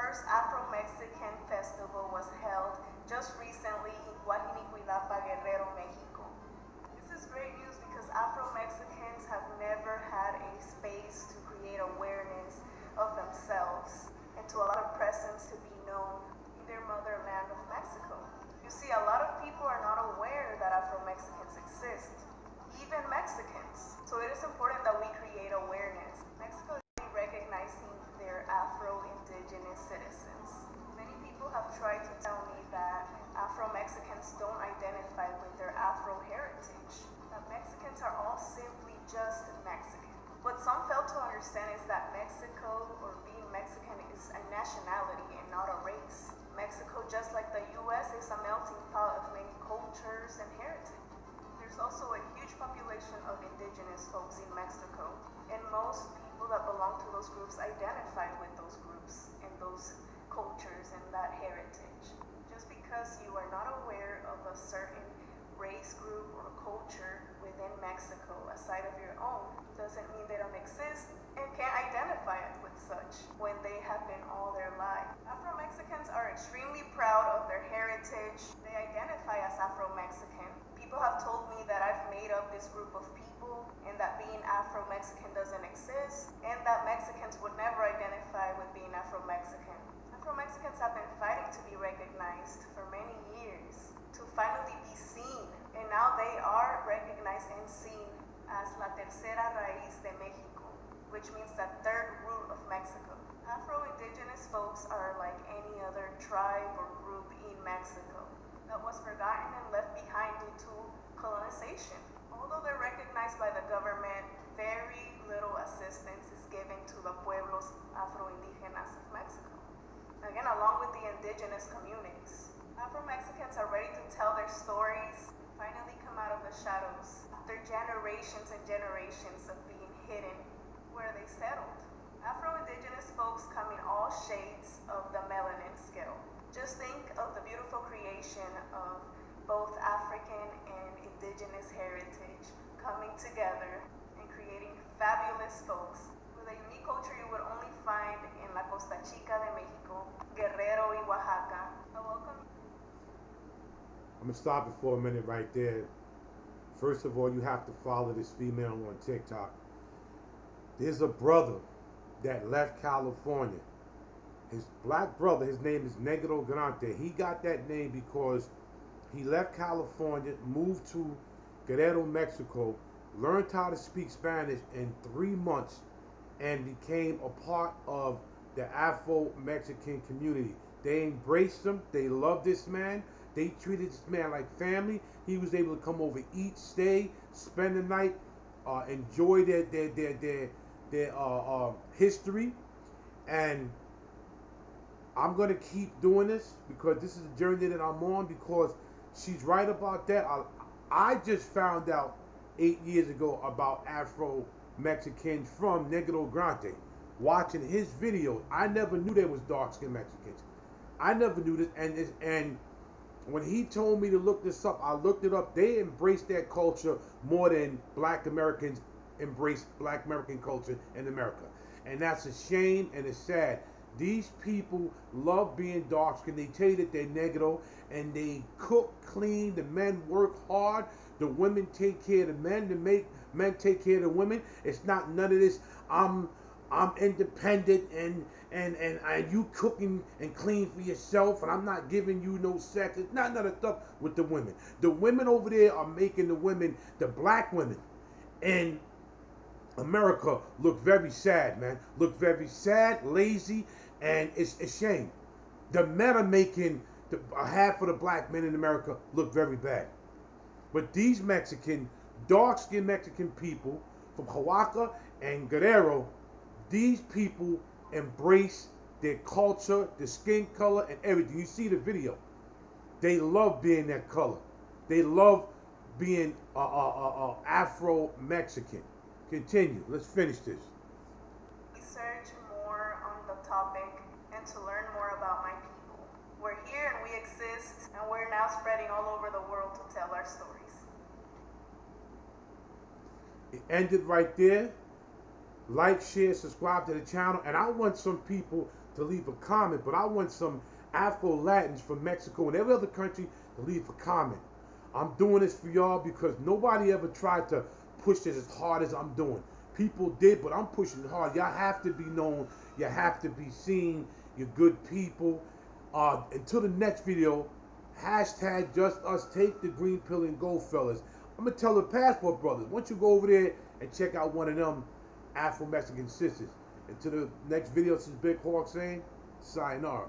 first Afro-Mexican festival was held just recently in Guajinicuilapa, Guerrero, Mexico. This is great news because Afro-Mexicans have never had a space to create awareness of themselves and to allow their presence to be known in their motherland of Mexico. You see, a lot of people are not aware that Afro-Mexicans exist, even Mexicans. So it is important that we create awareness. Mexico is recognizing their Afro-Indigenous citizens. Many people have tried to tell me that Afro-Mexicans don't identify with their Afro heritage, that Mexicans are all simply just Mexican. What some fail to understand is that Mexico, or being Mexican, is a nationality and not a race. Mexico, just like the US, is a melting pot of many cultures and heritage. There's also a huge population of indigenous folks in Mexico, and most people that belong to those groups identify with those groups and those cultures and that heritage. Just because you are not aware of a certain race group or culture within Mexico aside of your own doesn't mean they don't exist and can't identify with such when they have been all their life. Afro-Mexicans are extremely proud of their heritage. They identify as Afro-Mexican. People have told me that I've made up this group of people and that being Afro-Mexican doesn't exist and that Mexicans would never identify with being Afro-Mexican. Afro-Mexicans have been fighting to be recognized for many years, to finally be seen, and now they are recognized and seen as La Tercera Raíz de México, which means the third root of Mexico. Afro-Indigenous folks are like any other tribe or group in Mexico that was forgotten and left behind due to colonization. Although they're recognized by the government, very little assistance is given to the pueblos Afro-Indígenas of Mexico. Again, along with the indigenous communities. Afro-Mexicans are ready to tell their stories, finally come out of the shadows after generations and generations of being hidden where they settled. Afro-Indigenous folks come in all shades of the melanin scale. Just think of the beautiful creation of both African and indigenous heritage coming together and creating fabulous folks with a unique culture you would only find in La Costa Chica de Mexico, Guerrero y Oaxaca. I welcome you. I'm going to stop it for a minute right there. First of all, you have to follow this female on TikTok. There's a brother that left California. His black brother, his name is Negro Grande. He got that name because he left California, moved to Guerrero, Mexico, learned how to speak Spanish in 3 months, and became a part of the Afro-Mexican community. They embraced him. They loved this man. They treated this man like family. He was able to come over, eat, stay, spend the night, enjoy their history. And I'm going to keep doing this because this is a journey that I'm on, because she's right about that. I just found out 8 years ago about Afro-Mexicans from Negro Grande. Watching his videos, I never knew there was dark-skinned Mexicans. I never knew this, and when he told me to look this up, I looked it up. They embrace that culture more than black Americans embrace black American culture in America. And that's a shame and it's sad. These people love being dark skinned. They tell you that they're Negro, and they cook, clean, the men work hard, the women take care of the men, men take care of the women. It's not none of this, I'm independent and you cooking and clean for yourself and I'm not giving you no sex. It's not none of stuff with the women. The women over there are making the women, the black women in America, look very sad, man. Look very sad, lazy, and it's a shame. The men are making half of the black men in America look very bad. But these Mexican, dark-skinned Mexican people from Oaxaca and Guerrero, these people embrace their culture, their skin color, and everything. You see the video. They love being that color. They love being Afro-Mexican. Continue. Let's finish this. Research more on the topic and to learn more about my people. We're here and we exist, and we're now spreading all over the world to tell our stories. It ended right there. Like, share, subscribe to the channel, and I want some people to leave a comment, but I want some Afro-Latins from Mexico and every other country to leave a comment. I'm doing this for y'all because nobody ever tried to push this as hard as I'm doing. People did, but I'm pushing it hard. Y'all have to be known. You have to be seen. You're good people. Until the next video, hashtag just us, take the green pill and go, fellas. I'm going to tell the Passport Brothers, once you go over there and check out one of them Afro-Mexican sisters. Until the next video, this is Big Hawk saying, sayonara.